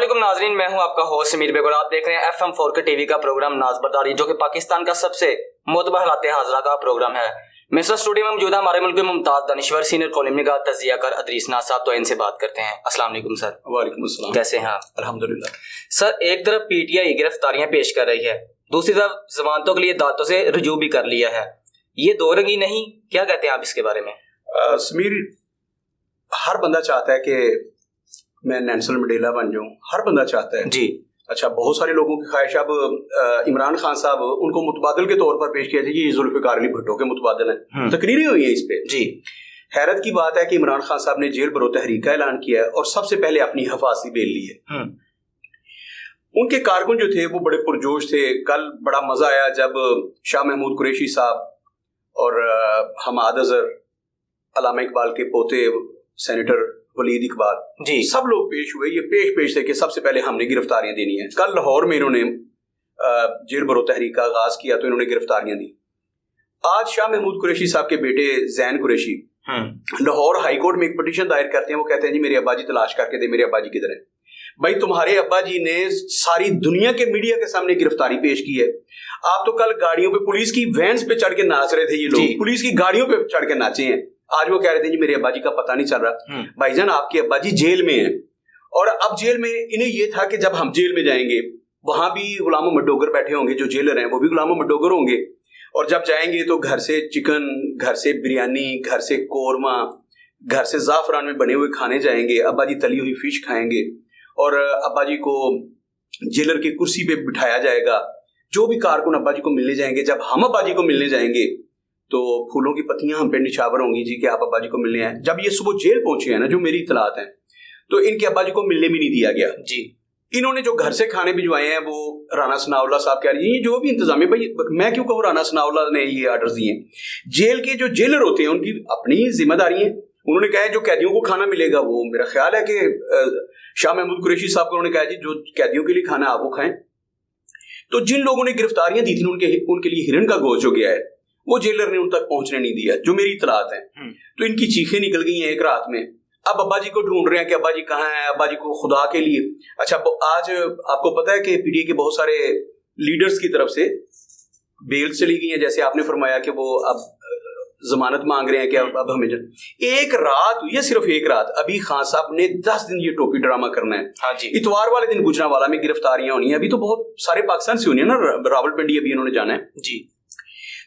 अस्सलामुअलैकुम नाजरीन, मैं हूं आपका होस्ट समीर बेग और आप देख रहे हैं FM4 के टीवी का प्रोग्राम नाज बरदारी, जो कि पाकिस्तान का सबसे मोतबर हालात हाजरा का प्रोग्राम है। मिस्र स्टूडियो में मौजूद हमारे मुल्क में मुमताज दानिश्वर सीनियर कॉलम निगाह तजिया कर अदरीस नाज साहब, तो इनसे बात करते हैं। अस्सलाम वालेकुम सर। वालेकुम अस्सलाम। कैसे हैं आप? अल्हम्दुलिल्लाह। सर, एक तरफ PTI गिरफ्तारियां पेश कर रही है, दूसरी तरफ जमानतों के लिए अदालतों से रुजू भी कर लिया है। ये दो रंगी नहीं, क्या कहते हैं आप इसके बारे में? समीर, हर बंदा चाहता है कि मैं नेल्सन मंडेला बन जाऊं, हर बंदा चाहता है जी। अच्छा, बहुत सारे लोगों की ख्वाहिश। अब इमरान खान साहब उनको मुतबादिल के तौर पर पेश किया जाए, ये जुल्फ़िकार अली भुट्टो के मुतबादिल हैं, तकरीरें हुई हैं इस पे जी। हैरत की बात है कि इमरान खान साहब ने जेल बरो तहरीक का ऐलान किया है और सबसे पहले अपनी हिफाजती बेल ली है। उनके कारकुन जो थे वो बड़े पुरजोश थे। कल बड़ा मजा आया जब शाह महमूद कुरैशी साहब और हमाद अजहर, अल्लामा इकबाल के पोते सेनेटर वलीद इकबाल जी, सब लोग पेश हुए। ये पेश थे कि सबसे पहले हमने गिरफ्तारियां देनी है। कल लाहौर में इन्होंने जेल बरो तहरीक का आगाज किया तो इन्होंने गिरफ्तारियां दी। आज शाह महमूद कुरैशी साहब के बेटे जैन कुरैशी लाहौर हाई कोर्ट में एक पिटीशन दायर करते हैं। वो कहते हैं जी मेरे अब्बा जी तलाश करके दे, मेरे अब्बा जी किधर है। भाई, तुम्हारे अब्बा जी ने सारी दुनिया के मीडिया के सामने गिरफ्तारी पेश की है। आप तो कल गाड़ियों पे, पुलिस की वैन्स पे चढ़ के नाच रहे थे ये लोग, पुलिस की गाड़ियों पे चढ़ के नाचे हैं। आज वो कह रहे थे जी मेरे अब्बा जी का पता नहीं चल रहा। भाईजान, आपके अब्बा जी जेल में हैं और अब जेल में इन्हें ये था कि जब हम जेल में जाएंगे वहां भी गुलाम मोहम्मद डोगर बैठे होंगे, जो जेलर हैं वो भी गुलाम मोहम्मद डोगर होंगे। और जब जाएंगे तो घर से चिकन, घर से बिरयानी, घर से कोरमा, घर से जाफरान में बने हुए खाने जाएंगे। अब्बा जी तली हुई फिश खाएंगे और अब्बा जी को जेलर की कुर्सी पे बिठाया जाएगा। जो भी कारकुन अब्बा जी को मिलने जाएंगे, जब हम अब्बा जी को मिलने जाएंगे तो फूलों की पत्तियां हम पे निछावर होंगी जी कि आप अब्बा जी को मिलने आए। जब ये सुबह जेल पहुंचे हैं ना, जो मेरी इतलात है, तो इनके अब्बा जी को मिलने भी नहीं दिया गया जी। इन्होंने जो घर से खाने भिजवाए हैं वो राना सनाउल्लाह साहब कह रही है, जो भी इंतजाम है भाई, मैं क्यों कहूँ राना सनाउल्लाह ने ये आर्डर दिए। जेल के जो जेलर होते हैं उनकी अपनी जिम्मेदारी है। उन्होंने कहा है जो कैदियों को खाना मिलेगा, वो मेरा ख्याल है कि शाह महमूद कुरैशी साहब को उन्होंने कहा जी जो कैदियों के लिए खाना आप वो खाएं। तो जिन लोगों ने गिरफ्तारियां दी थी उनके लिए हिरन का गोश्त जो गया है वो जेलर ने उन तक पहुंचने नहीं दिया, जो मेरी इतलात है। तो इनकी चीखें निकल गई हैं एक रात में। अब अब्बा जी को ढूंढ रहे हैं कि अब्बा जी कहाँ हैं, अब्बा जी को खुदा के लिए। अच्छा, आज आपको पता है कि PTI के बहुत सारे लीडर्स की तरफ से बेल चली गई है। जैसे आपने फरमाया कि वो अब जमानत मांग रहे हैं कि अब हमें एक रात हुई है, सिर्फ एक रात। अभी खान साहब ने 10 दिन ये टोपी ड्रामा करना है। हाँ जी। इतवार वाले दिन गुजरांवाला में गिरफ्तारियां होनी है। अभी तो बहुत सारे पाकिस्तान से होनी है ना, रावलपिंडी अभी इन्होंने जाना है जी।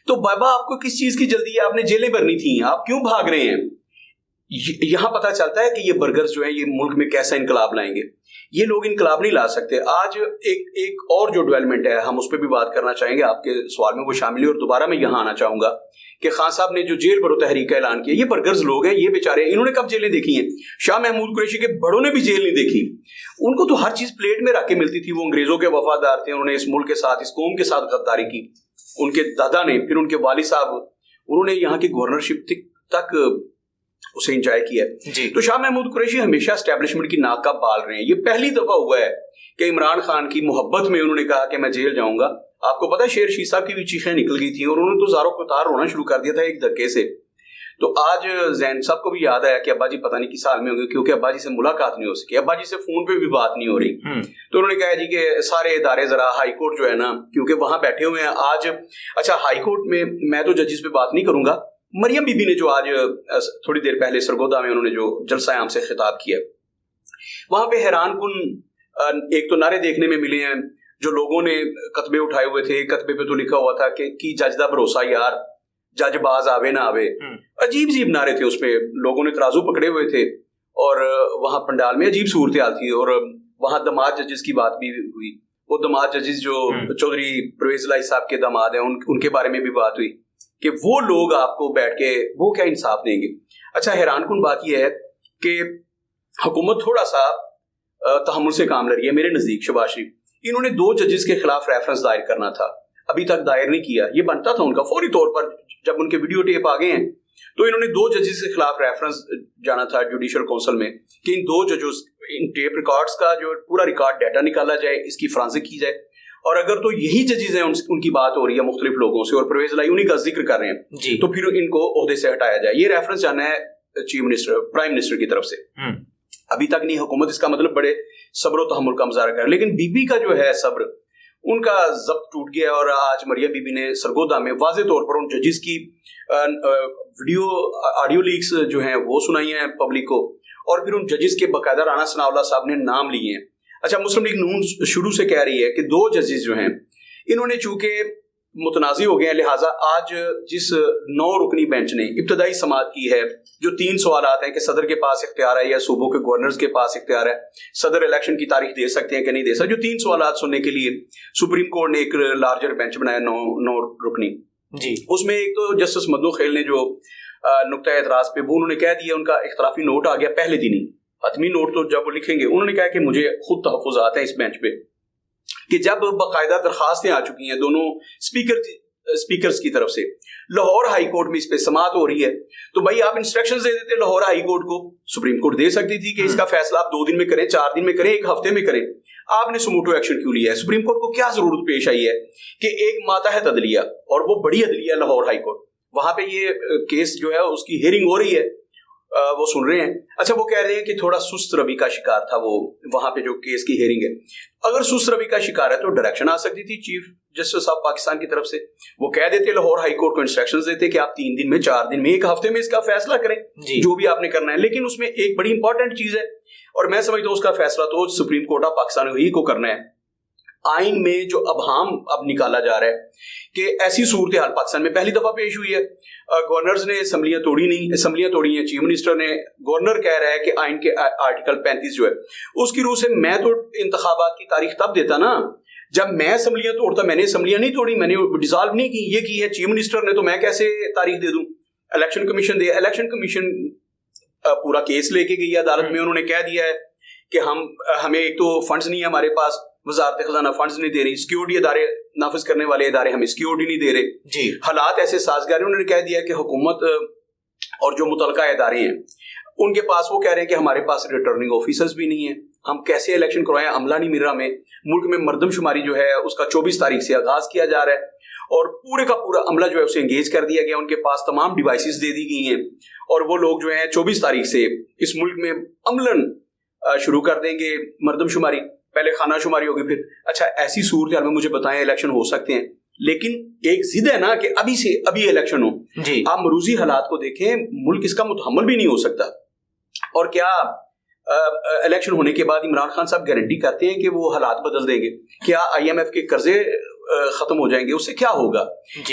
तो बाबा, आपको किस चीज की जल्दी है? आपने जेलें भरनी थी, आप क्यों भाग रहे हैं? यहां पता चलता है कि ये बर्गर्स जो है ये मुल्क में कैसा इनकलाब लाएंगे। ये लोग इनकलाब नहीं ला सकते। आज एक और जो डेवलपमेंट है, हम उस पर भी बात करना चाहेंगे, आपके सवाल में वो शामिल है। और दोबारा मैं यहां आना चाहूंगा कि खान साहब ने जो जेल बरो तहरीक का ऐलान किया, ये बर्गर्स लोग हैं, ये बेचारे, इन्होंने कब जेलें देखी हैं? शाह महमूद कुरैशी के बड़ों ने भी जेल नहीं देखी। उनको तो हर चीज प्लेट में रख के मिलती थी। वो अंग्रेजों के वफादार थे, उन्होंने इस मुल्क के साथ, इस कौम के साथ गद्दारी की। उनके दादा ने, फिर उनके वालिद साहब, उन्होंने यहाँ की गवर्नरशिप तक उसे एंजॉय किया जी। तो शाह महमूद कुरैशी हमेशा एस्टेब्लिशमेंट की नाक का बाल रहे हैं। ये पहली दफा हुआ है कि इमरान खान की मोहब्बत में उन्होंने कहा कि मैं जेल जाऊंगा। आपको पता है शेर शीर साहब की भी चीखें निकल गई थी और उन्होंने तो ज़ारो कतार रोना शुरू कर दिया था एक धक्के से। तो आज जैन साहब को भी याद आया कि अब्बा जी पता नहीं किस हाल में होंगे, क्योंकि अब्बा जी से मुलाकात नहीं हो सकी, अब्बा जी से फोन पे भी बात नहीं हो रही। तो उन्होंने कहा जी कि सारे इदारे जरा हाई कोर्ट जो है ना, क्योंकि वहां बैठे हुए हैं आज। अच्छा, हाई कोर्ट में मैं तो जजेस पे बात नहीं करूंगा। मरियम बीबी ने जो आज थोड़ी देर पहले सरगोदा में उन्होंने जो जलसा आम से खिताब किया, वहां पे हैरान कुन एक तो नारे देखने में मिले हैं। जो लोगों ने कतबे उठाए हुए थे, कतबे पे तो लिखा हुआ था कि जज दा भरोसा यार, जज बाज आवे ना आवे। अजीब अजीब नारे थे, उसपे लोगों ने तराजू पकड़े हुए थे और वहां पंडाल में अजीब सूरत हाल थी। और वहां दामाद जजेस की बात भी हुई। वो दामाद जजेस जो चौधरी परवेज इलाही साहब के दामाद हैं, उनके बारे में भी बात हुई कि वो लोग आपको बैठ के वो क्या इंसाफ देंगे। अच्छा, हैरान कुन बात यह है कि हुकूमत थोड़ा सा तहम्मुल से काम ले रही है। मेरे नजदीक शहबाज शरीफ, इन्होंने 2 जजेस के खिलाफ रेफरेंस दायर करना था, अभी तक दायर नहीं किया। ये बनता था उनका फौरी तौर पर। जब उनके वीडियो टेप आ गए हैं तो इन्होंने 2 जजेस के खिलाफ रेफरेंस जाना था जुडिशल काउंसिल में कि इन 2 जजेस, इन टेप रिकॉर्ड्स का जो पूरा रिकॉर्ड डाटा निकाला जाए, इसकी फोरेंसिक की जाए। और अगर तो यही जजेस हैं, उनकी बात हो रही है मुख्तलिफ लोगों से और परवेज इलाही उन्हीं का जिक्र कर रहे हैं जी, तो फिर इनको ओहदे से हटाया जाए। ये रेफरेंस जाना है चीफ मिनिस्टर, प्राइम मिनिस्टर की तरफ से। अभी तक नहीं, हुकूमत इसका मतलब बड़े सब्र व तहम्मुल का मुजाहरा कर, लेकिन बीबी का जो है सब्र, उनका जब्त टूट गया। और आज मरियम बीबी ने सरगोदा में वाज़े तौर पर उन जजिस की वीडियो ऑडियो लीक्स जो हैं वो सुनाई हैं पब्लिक को, और फिर उन जजिस के बाकायदा राना सनाउल्लाह साहब ने नाम लिए हैं। अच्छा, मुस्लिम लीग नून शुरू से कह रही है कि 2 जजिस जो हैं इन्होंने चूंकि मुतनाज़ी हो गए हैं, लिहाजा आज जिस 9 रुकनी बेंच ने इब्तदाई समाअत की है, जो 3 सवालात हैं कि सदर के पास इख्तियार है या सूबों के गवर्नर्स के पास इख्तियार है, सदर इलेक्शन की तारीख दे सकते हैं कि नहीं दे सकते, जो 3 सवालात सुनने के लिए सुप्रीम कोर्ट ने एक लार्जर बेंच बनाया 9 रुकनी जी। उसमें एक तो जस्टिस मदनू खेल ने जो नुक्ता एतराज पे वो उन्होंने कह दिया, उनका इख्तलाफी नोट आ गया पहले दिन ही, हतमी नोट तो जब वो लिखेंगे, उन्होंने कहा कि मुझे खुद तहफ़्फ़ुज़ात हैं इस बेंच पे कि जब बाकायदा दरखास्तें आ चुकी हैं दोनों स्पीकर्स की तरफ से, लाहौर हाई कोर्ट में इस पे समाअत हो रही है, तो भाई आप इंस्ट्रक्शंस दे देते लाहौर हाई कोर्ट को। सुप्रीम कोर्ट दे सकती थी कि इसका फैसला आप 2 दिन में करें, 4 दिन में करें, 1 हफ्ते में करें, आपने सुमोटो एक्शन क्यों लिया है? सुप्रीम कोर्ट को क्या जरूरत पेश आई है कि एक मातहत अदलिया, और वो बड़ी अदलिया लाहौर हाई कोर्ट, वहां पे ये केस जो है उसकी हियरिंग हो रही है, वो सुन रहे हैं। अच्छा, वो कह रहे हैं कि थोड़ा सुस्त रवि का शिकार था वो, वहां पे जो केस की हियरिंग है, अगर सुस्त रवि का शिकार है तो डायरेक्शन आ सकती थी चीफ जस्टिस ऑफ पाकिस्तान की तरफ से, वो कह देते लाहौर हाई कोर्ट को इंस्ट्रक्शंस देते कि आप 3 दिन में, 4 दिन में, 1 हफ्ते में इसका फैसला करें जो भी आपने करना है। लेकिन उसमें एक बड़ी इंपॉर्टेंट चीज है, और मैं समझता हूं उसका फैसला तो सुप्रीम कोर्ट ऑफ पाकिस्तान ही को करना है। आइन में जो अबहाम अब निकाला जा रहा है कि ऐसी सूरत हाल पाकिस्तान में पहली दफा पेश हुई है, गवर्नर्स ने असम्बलियां तोड़ी नहीं, असम्बलियां तोड़ी हैं, चीफ मिनिस्टर ने, गवर्नर कह रहा है कि आइन के आर्टिकल 35 जो है उसकी रूह से मैं तो इंतखाबात की तारीख तब देता ना जब मैं असम्बलियां तोड़ता। मैंने असम्बलियां नहीं तोड़ी, मैंने डिसॉल्व नहीं की, ये की है चीफ मिनिस्टर ने, तो मैं कैसे तारीख दे दूं? इलेक्शन कमीशन दे, इलेक्शन कमीशन पूरा केस लेके गई अदालत में, उन्होंने कह दिया है कि हमें एक तो फंड्स नहीं है हमारे पास, वजारत खजाना फंड्स नहीं दे रही, सिक्योरिटी इदारे नाफिज करने वाले इदारे हमें सिक्योरिटी नहीं दे रहे जी, हालात ऐसे साजगार। उन्होंने कह दिया कि हुकूमत और जो मुतलका इदारे हैं उनके पास, वो कह रहे हैं कि हमारे पास रिटर्निंग ऑफिसर्स भी नहीं है, हम कैसे इलेक्शन करवाएं, अमला नहीं मिल रहा हमें। मुल्क में मरदमशुमारी जो है उसका 24 तारीख से आगाज किया जा रहा है, और पूरे का पूरा अमला जो है उसे एंगेज कर दिया गया, उनके पास तमाम डिवाइसेस दे दी गई हैं, और वो लोग जो है 24 तारीख से इस मुल्क में अमलन शुरू कर देंगे मरदमशुमारी, पहले खाना शुमारी होगी फिर। अच्छा, ऐसी सूरत हाल में मुझे बताएं इलेक्शन हो सकते हैं, लेकिन एक जिद है ना कि अभी से अभी इलेक्शन हो जी। आप मरूजी हालात को देखें, मुल्क इसका मुतहम्मल भी नहीं हो सकता। और क्या इलेक्शन होने के बाद इमरान खान साहब गारंटी करते हैं कि वो हालात बदल देंगे? क्या IMF के कर्जे खत्म हो जाएंगे? उससे क्या होगा?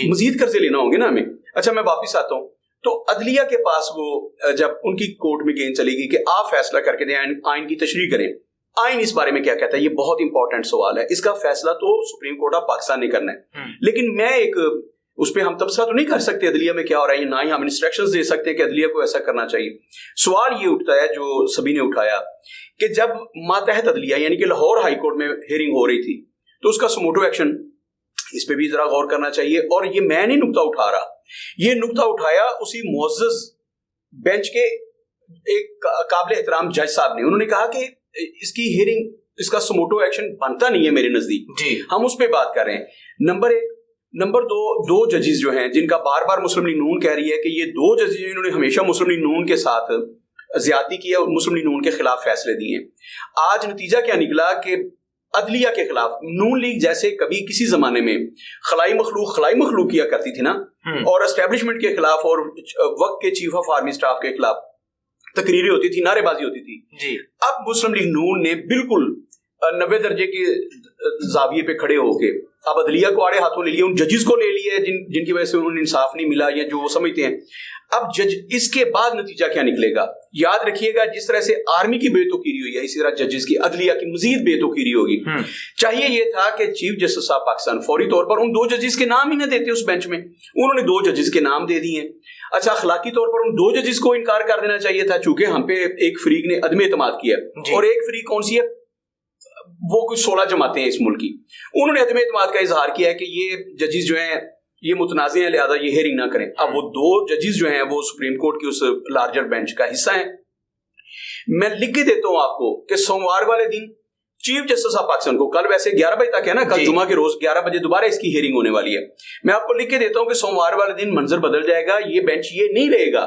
मजीद कर्जे लेना होंगे ना हमें। अच्छा, मैं वापिस आता हूँ, तो अदलिया के पास वो जब उनकी कोर्ट में गेंद चलेगी कि आप फैसला करके दें, आइन की तशरीह करें, आइन इस बारे में क्या कहता है, ये बहुत इंपॉर्टेंट सवाल है। इसका फैसला तो सुप्रीम कोर्ट ऑफ पाकिस्तान ने करना है, लेकिन मैं एक उस पर हम तबसरा तो नहीं कर सकते अदलिया में क्या हो रहा है, ना ही हम इंस्ट्रक्शंस दे सकते हैं कि अदलिया को ऐसा करना चाहिए। सवाल ये उठता है जो सभी ने उठाया कि जब मातहत अदलिया यानी कि लाहौर हाई कोर्ट में हियरिंग हो रही थी, तो उसका सुमोटो एक्शन, इस पे भी जरा गौर करना चाहिए। और ये मैं नहीं नुक्ता उठा रहा, ये नुक्ता उठाया उसी मुअज़्ज़ज़ बेंच के एक काबिल एहतराम जज साहब ने। उन्होंने कहा कि इसकी हियरिंग, इसका सुमोटो एक्शन बनता नहीं है मेरे नजदीक जी, हम उस पर बात कर रहे हैं। नंबर 1, नंबर 2, 2 जजेस जो हैं जिनका बार बार मुस्लिम लीग नून कह रही है कि ये 2 जजेस इन्होंने हमेशा मुस्लिम लीग नून के साथ ज्यादती की है और मुस्लिम लीग नून के खिलाफ फैसले दिए। आज नतीजा क्या निकला कि अदलिया के खिलाफ नून लीग जैसे कभी किसी जमाने में खलाई मखलूक किया करती थी ना, और एस्टेब्लिशमेंट के खिलाफ और वक्त के चीफ ऑफ आर्मी स्टाफ के खिलाफ तकरीरें होती थी, नारेबाजी होती थी जी। अब मुस्लिम लीग नून ने बिल्कुल 90 दर्जे के जाविये पे खड़े होके अब अदलिया को आड़े हाथों ले लिया, उन जजेस को ले लिया जिनकी वजह से उन्हें इंसाफ नहीं मिला या जो वो समझते हैं। अब जज, इसके बाद नतीजा क्या निकलेगा? याद रखिएगा, जिस तरह से आर्मी की बेतौकीरी हुई है, इसी तरह जजेस की, अदलिया की मजीद बेतौकीरी होगी। चाहिए ये था कि चीफ जस्टिस ऑफ पाकिस्तान फौरी तौर पर उन 2 जजेस के नाम ही ना देते उस बेंच में, उन्होंने 2 जजेस के नाम दे दिए। अच्छा, अखलाकी तौर पर उन 2 जजेस को इनकार कर देना चाहिए था, चूंकि हम पे एक फरीक ने अदम एतमाद किया, और एक फरीक कौन सी है, वो कुछ 16 जमातें हैं इस मुल्क की, उन्होंने अदम एतमाद का इजहार किया है कि ये जजेस जो हैं ये मुतनाज़े हैं, लिहाजा ये हेयरिंग ना करें। अब वो 2 जजेस जो हैं वो सुप्रीम कोर्ट की उस लार्जर बेंच का हिस्सा हैं। मैं लिख के देता हूं आपको कि सोमवार वाले दिन चीफ जस्टिस ऑफ पाकिस्तान को, कल वैसे 11 बजे तक है ना, कल जुमा के रोज 11 बजे दोबारा इसकी हियरिंग होने वाली है। मैं आपको लिख के देता हूं कि सोमवार वाले दिन मंजर बदल जाएगा, ये बेंच ये नहीं रहेगा।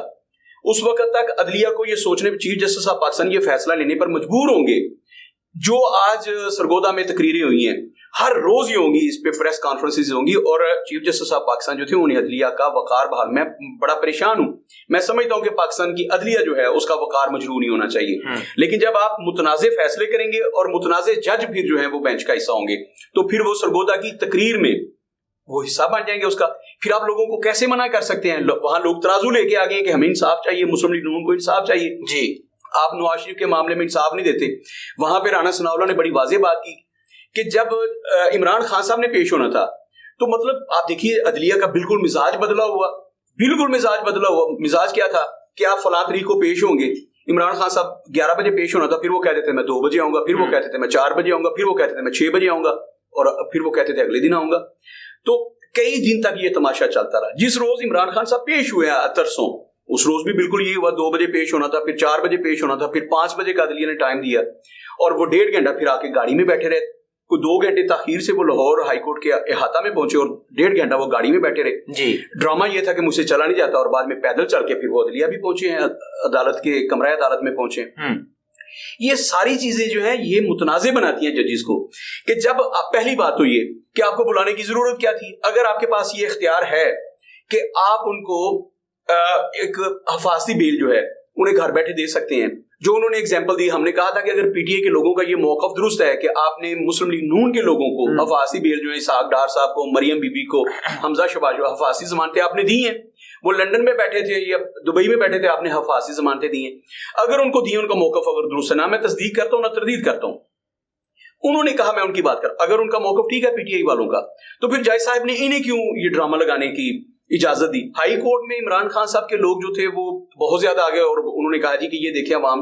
उस वक्त तक अदलिया को ये सोचने पर, चीफ जस्टिस ऑफ पाकिस्तान ये फैसला लेने पर मजबूर होंगे। जो आज सरगोदा में तकरीरें हुई हैं, हर रोज ही होंगी, इस पे प्रेस कॉन्फ्रेंसेस होंगी, और चीफ जस्टिस ऑफ पाकिस्तान जो थे उन्हें अदलिया का वकार बहाल। मैं बड़ा परेशान हूं, मैं समझता हूं कि पाकिस्तान की अदलिया जो है उसका वकार मजरूर नहीं होना चाहिए, लेकिन जब आप मुतनाज़े फैसले करेंगे और मुतनाज़े जज फिर जो है वो बेंच का हिस्सा होंगे, तो फिर वो सरगोदा की तकरीर में वो हिस्सा बन जाएंगे उसका। फिर आप लोगों को कैसे मना कर सकते हैं? वहां लोग तराजू लेके आ गए कि हमें इंसाफ चाहिए, मुस्लिम लीग नून को इंसाफ चाहिए जी, आप नवाज शरीफ के मामले में इंसाफ नहीं देते। वहां पे राना सनाउल्लाह ने बड़ी वाज़ेह बात की कि जब इमरान खान साहब ने पेश होना था, तो मतलब आप देखिए अदलिया का बिल्कुल मिजाज बदला हुआ, बिल्कुल मिजाज बदला हुआ। मिजाज क्या था कि आप फलां तारीख को पेश होंगे, इमरान खान साहब 11 बजे पेश होना था, फिर वो कहते थे मैं 2 बजे आऊंगा, फिर वो कहते थे मैं 4 बजे आऊंगा, फिर वो कहते थे मैं 6 बजे आऊंगा, और फिर वो कहते थे अगले दिन आऊंगा। तो कई दिन तक ये तमाशा चलता रहा। जिस रोज इमरान खान साहब पेश हुए तरसों, उस रोज भी बिल्कुल यही हुआ, 2 बजे पेश होना था, फिर 4 बजे पेश होना था, फिर 5 बजे का अदलिया ने टाइम दिया, और वो 1.5 घंटा फिर आके गाड़ी में बैठे रहे। कोई 2 घंटे ताखीर से वो लाहौर हाईकोर्ट के अहाता में पहुंचे, और 1.5 घंटा वो गाड़ी में बैठे रहे जी। ड्रामा ये था कि मुझसे चला नहीं जाता, और बाद में पैदल चल के फिर वो अदलिया भी पहुंचे हैं, अदालत के कमरा अदालत में पहुंचे। ये सारी चीजें जो है ये मुतनाज़े बनाती हैं जजेस को, कि जब पहली बात तो ये कि आपको बुलाने की जरूरत क्या थी? अगर आपके पास ये इख्तियार है कि आप उनको एक हफाजती बेल जो है उन्हें घर बैठे दे सकते हैं, जो उन्होंने एग्जांपल दी। हमने कहा था कि अगर पीटीए के लोगों का ये मौकफ दुरुस्त है कि आपने मुस्लिम लीग नून के लोगों को हफाजती बेल जो है इसहाक डार साहब को, मरियम बीबी को, हमजा शहबाज हफाजती जमानतें आपने दी हैं, वो लंदन में बैठे थे या दुबई में बैठे थे, आपने हफाजती जमानतें दी हैं। अगर उनको दी, उनका मौकफ अगर दुरुस्त है, ना मैं तस्दीक करता हूँ ना तरदीद करता हूँ, उन्होंने कहा मैं उनकी बात कर, अगर उनका मौकफ ठीक है पीटीआई वालों का, तो फिर जज साहब ने इन्हें क्यों ये ड्रामा लगाने की इजाजत दी? हाई कोर्ट में इमरान खान साहब के लोग जो थे वो बहुत ज्यादा आ गए, और उन्होंने कहा जी कि ये देखिए अवाम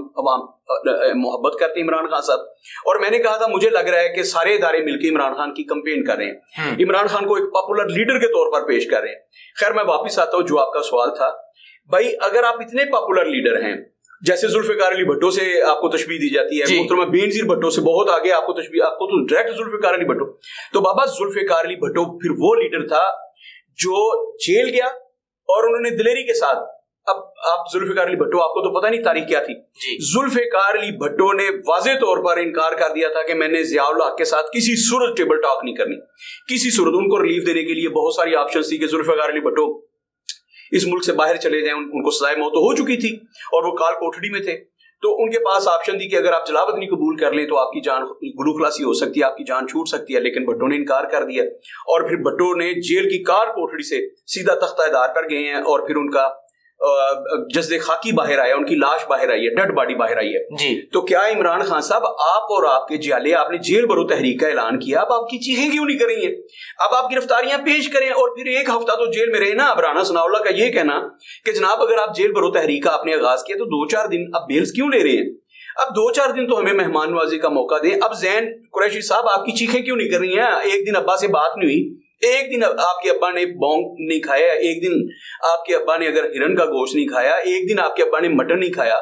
मोहब्बत करते हैं इमरान खान साहब। और मैंने कहा था मुझे लग रहा है कि सारे इदारे मिलकर इमरान खान की कंपेन कर रहे हैं, इमरान खान को एक पॉपुलर लीडर के तौर पर पेश कर रहे हैं। खैर मैं वापिस आता हूँ, जो आपका सवाल था भाई, अगर आप इतने पॉपुलर लीडर हैं, जैसे जुल्फिकार अली भट्टो से आपको तशबीह दी जाती है, मोहतरमा बेनजीर भट्टो से बहुत आगे आपको तशबीह, आपको तो डायरेक्ट जुल्फिकार अली भट्टो। तो बाबा जुल्फिकार अली भट्टो फिर वो लीडर था जो जेल गया, और उन्होंने दिलेरी के साथ, अब आप जुल्फिकार अली भट्टो, आपको तो पता नहीं तारीख क्या थी, जुल्फिकार अली भट्टो ने वाज़ेह तौर पर इनकार कर दिया था कि मैंने ज़ियाउल हक के साथ किसी सूरत टेबल टॉक नहीं करनी, किसी सूरत। उनको रिलीफ देने के लिए बहुत सारी ऑप्शन थी कि जुल्फिकार अली भट्टो इस मुल्क से बाहर चले जाएं, उनको सजाए मौत हो चुकी थी और वो काल कोठड़ी में थे, तो उनके पास ऑप्शन थी कि अगर आप जलावत नहीं कबूल कर लें तो आपकी जान गुलू खलासी हो सकती है, आपकी जान छूट सकती है। लेकिन भट्टो ने इनकार कर दिया, और फिर भट्टो ने जेल की कार कोठड़ी से सीधा तख्तादार पर गए हैं, और फिर उनका जज्बे खाकी बाहर आया, उनकी लाश बाहर आई है, डेड बॉडी बाहर आई है जी। तो क्या इमरान खान साहब, आप और आपके जियाले, आपने जेल भरो तहरीक का ऐलान किया, अब आपकी चीखें क्यों नहीं कर रही हैं? अब आप गिरफ्तारियां पेश करें और फिर 1 हफ्ता तो जेल में रहे ना। अब राना सनाउल्लाह का ये कहना कि जनाब अगर आप जेल भरो तहरीक का आपने आगाज किया तो 2-4 दिन अब बेल्स क्यों ले रहे हैं? अब 2-4 दिन तो हमें मेहमान नवाजी का मौका दें। अब जैन कुरैशी साहब, आपकी चीखें क्यों नहीं कर रही हैं? एक दिन अब्बा से बात नहीं हुई, एक दिन आपके अब्बा ने बौंग नहीं खाया, एक दिन आपके अब्बा ने अगर हिरन का गोश्त नहीं खाया, एक दिन आपके अब्बा ने मटन नहीं खाया,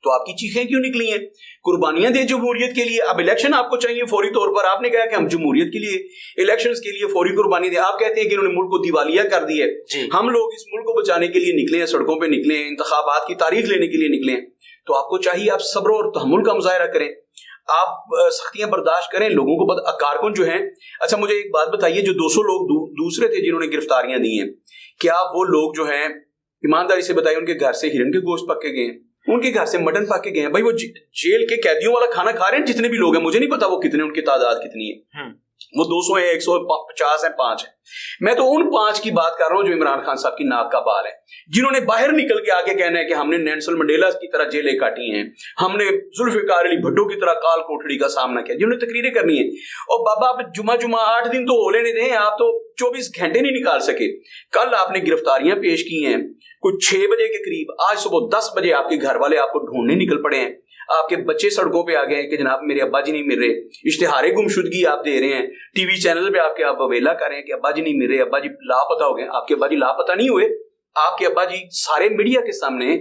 तो आपकी चीखें क्यों निकली हैं? कुर्बानियां दे जमहूरियत के लिए। अब इलेक्शन आपको चाहिए फौरी तौर पर, आपने कहा कि हम जमहूरियत के लिए, इलेक्शंस के लिए फौरी कुर्बानी दे। आप कहते हैं कि इन्होंने मुल्क को दिवालिया कर दी है, हम लोग इस मुल्क को बचाने के लिए निकले हैं, सड़कों पर निकले हैं, इंतखाबात की तारीख लेने के लिए निकले हैं। तो आपको चाहिए आप सब्र और तहम्मुल का मुजाहरा करें, आप सख्तियां बर्दाश्त करें। लोगों को कारकुन जो हैं, अच्छा मुझे एक बात बताइए, जो 200 लोग दूसरे थे जिन्होंने गिरफ्तारियां दी हैं, क्या वो लोग जो हैं ईमानदारी से बताइए उनके घर से हिरन के गोश्त पक के गए हैं, उनके घर से मटन पक के गए हैं? भाई वो जेल के कैदियों वाला खाना खा रहे हैं जितने भी लोग हैं, मुझे नहीं पता वो कितने, उनकी तादाद कितनी है, वो 200 है, 150 है, 5 है। मैं तो उन 5 की बात कर रहा हूं जो इमरान खान साहब की नाक का बाल है, जिन्होंने बाहर निकल के आगे कहना है कि हमने नेल्सन मंडेला की तरह जेलें काटी हैं, हमने जुल्फिकार अली भट्टो की तरह काल कोठड़ी का सामना किया, जिन्होंने तकरीरें करनी है। और बाबा आप जुमा 8 दिन तो हो लेने दें, आप तो 24 घंटे नहीं निकाल सके। कल आपने गिरफ्तारियां पेश की हैं कुछ 6 बजे के करीब, आज सुबह 10 बजे आपके घर वाले आपको ढूंढने निकल पड़े हैं, आपके बच्चे सड़कों पे आ गए हैं कि जनाब मेरे अब्बा जी नहीं मिल रहे, इश्तिहारे गुमशुदगी आप दे रहे हैं, टीवी चैनल पे आपके आप ववेला कर रहे हैं कि अब्बा जी नहीं मिल रहे, अब्बा जी लापता हो गए। आपके अब्बा जी लापता नहीं हुए, आपके अब्बा जी सारे मीडिया के सामने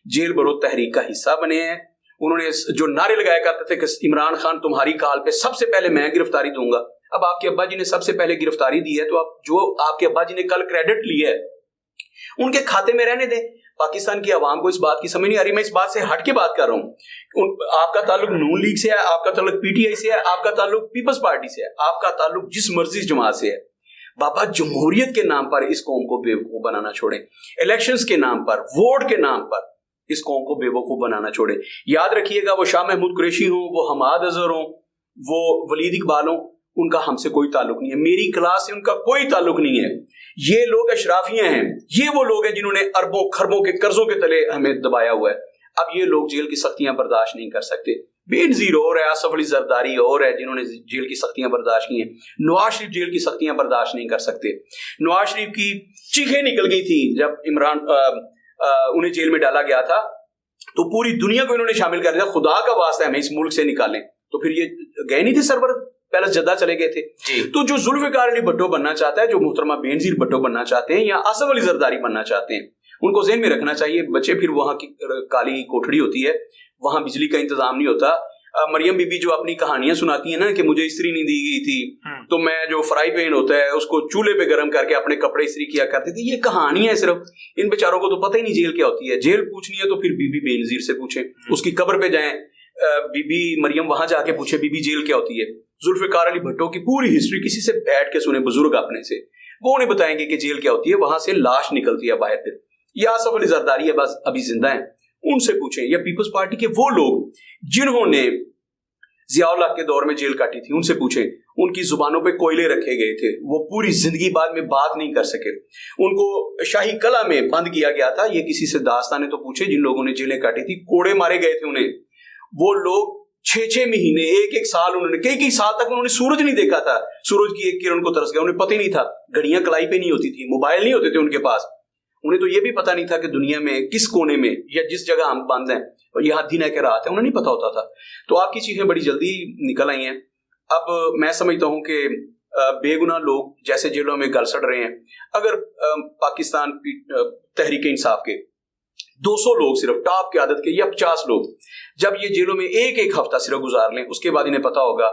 जेल भरो तहरीक का हिस्सा बने हैं। उन्होंने जो नारे लगाया करते थे कि इमरान खान तुम्हारी काल पे सबसे पहले मैं गिरफ्तारी दूंगा, अब आपके अब्बा जी ने सबसे पहले गिरफ्तारी दी है, तो आप जो आपके अब्बा जी ने कल क्रेडिट लिया है उनके खाते में रहने दें। पाकिस्तान की आवाम को इस बात की समझ नहीं आ रही। मैं इस बात से हट के बात कर रहा हूँ। आपका ताल्लुक नून लीग से है, आपका ताल्लुक पीटीआई से है, आपका ताल्लुक पीपल्स पार्टी से है, आपका ताल्लुक जिस मर्जी जमात से है। बाबा जमहूरियत के नाम पर इस कौम को बेवकूफ बनाना छोड़े, इलेक्शंस के नाम पर, वोट के नाम पर इस कौम को बेवकूफ बनाना छोड़े। याद रखिएगा, वो शाह महमूद कुरैशी हो, वो हमाद अजहर हो, वो वलीद इकबाल हो, उनका हमसे कोई ताल्लुक नहीं है। मेरी क्लास से उनका कोई ताल्लुक नहीं है। ये लोग अशराफियां हैं, ये वो लोग हैं जिन्होंने अरबों खरबों के कर्जों के तले हमें दबाया हुआ है। अब ये लोग जेल की सख्तियां बर्दाश्त नहीं कर सकते। बेनजीर और है, आसफ अली जरदारी और है जिन्होंने जेल की सख्तियां बर्दाश्त की हैं। नवाज शरीफ जेल की सख्तियां बर्दाश्त नहीं कर सकते। नवाज शरीफ की चीखें निकल गई थी जब इमरान उन्हें जेल में डाला गया था, तो पूरी दुनिया को इन्होंने शामिल कर दिया, खुदा का वास्ता है हमें इस मुल्क से निकालें। तो फिर ये गए नहीं थे सरवर पैलेस जद्दा चले गए थे जी। तो जो जुल्फिकार अली भट्टो बनना चाहता है, जो मोहतरमा बेनजीर भट्टो बनना चाहते हैं या आसफ अली जरदारी बनना चाहते हैं, उनको ज़हन में रखना चाहिए बच्चे, फिर वहां की काली कोठड़ी होती है, वहां बिजली का इंतजाम नहीं होता। मरियम बीबी जो अपनी कहानियां सुनाती है ना कि मुझे इस्त्री नहीं दी गई थी तो मैं जो फ्राई पैन होता है उसको चूल्हे पे गर्म करके अपने कपड़े इस्त्री किया करती थी, ये कहानियां है सिर्फ। इन बेचारों को तो पता ही नहीं जेल क्या होती है। जेल पूछनी है तो फिर बीबी बेनजीर से पूछें, उसकी कब्र पे जाएं, बीबी मरियम वहां जाके पूछे बीबी जेल क्या होती है। जुल्फिकार अली भट्टो की पूरी हिस्ट्री किसी से बैठ के सुने, बुजुर्ग अपने से, वो उन्हें बताएंगे कि जेल क्या होती है। वहां से लाश निकलती है बाहर। फिर या आसफ अली जरदारी है बस अभी जिंदा है, उनसे पूछें, या पीपल्स पार्टी के वो लोग जिन्होंने जियाउल हक के दौर में जेल काटी थी, उनसे पूछें। उनकी जुबानों पे कोयले रखे गए थे, वो पूरी जिंदगी बाद में बात नहीं कर सके, उनको शाही कला में बंद किया गया था। ये किसी से दास्ताने तो पूछे जिन लोगों ने जेलें काटी थी, कोड़े मारे गए थे उन्हें। वो लोग 6-6 महीने, एक साल, उन्होंने कई साल तक उन्होंने सूरज नहीं देखा था। सूरज की एक किरण को तरस गया, उन्हें पता ही नहीं था। घड़ियां कलाई पे नहीं होती थी, मोबाइल नहीं होते थे उनके पास। उन्हें तो ये भी पता नहीं था कि दुनिया में किस कोने में या जिस जगह हम बंद हैं और यहाँ दिन है कि रात है, उन्हें नहीं पता होता था। तो आपकी चीजें बड़ी जल्दी निकल आई हैं। अब मैं समझता हूं कि बेगुनाह लोग जैसे जेलों में गल सड़ रहे हैं, अगर पाकिस्तान तहरीक इंसाफ के 200 लोग सिर्फ टॉप की आदत के या 50 लोग जब ये जेलों में एक हफ्ता सिर्फ गुजार लें, उसके बाद इन्हें पता होगा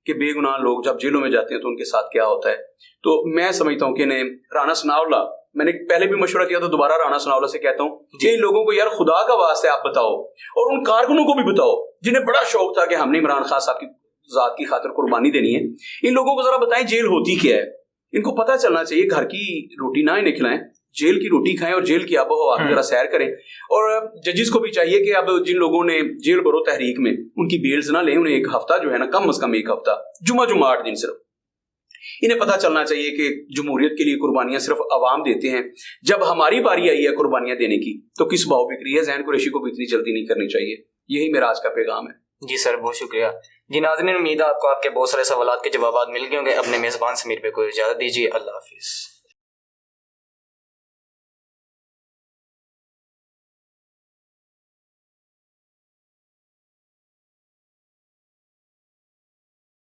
कि बेगुनाह लोग जब जेलों में जाते हैं तो उनके साथ क्या होता है। तो मैं समझता हूं कि इन्हें राना सनाउल्लाह, मैंने पहले भी मशवरा किया था, दोबारा राना सनाउल्लाह से कहता हूं कि इन लोगों को यार खुदा का वास्ते आप बताओ, और उन कारकुनों को भी बताओ जिन्हें बड़ा शौक था कि हमने इमरान खान साहब की जात की खातिर कुर्बानी देनी है। इन लोगों को जरा बताएं जेल होती क्या है। इनको पता चलना चाहिए, घर की रोटी ना इन्हें खिलाएं, जेल की रोटी खाएं और जेल की आबो हवा की जरा सैर करें। और जजेस को भी चाहिए कि अब जिन लोगों ने जेल भरो तहरीक में उनकी बेल्स ना लें, उन्हें एक हफ्ता जो है ना, कम से कम एक हफ्ता, जुमा 8 दिन सिर्फ। इन्हें पता चलना चाहिए कि जमहूरियत के लिए कुर्बानियां सिर्फ अवाम देते हैं। जब हमारी बारी आई है कुर्बानियां देने की तो किस भाव बिक्री है, ज़हन कुरैशी को भी इतनी जल्दी नहीं करनी चाहिए। यही मेरा आज का पैगाम है। जी सर, बहुत शुक्रिया जी। नाज़रीन, उम्मीद है आपको आपके बहुत सारे सवालात के जवाब मिल गए होंगे। अपने मेज़बान समीर पे कोई इजाज़त दीजिए। अल्लाह हाफिज़।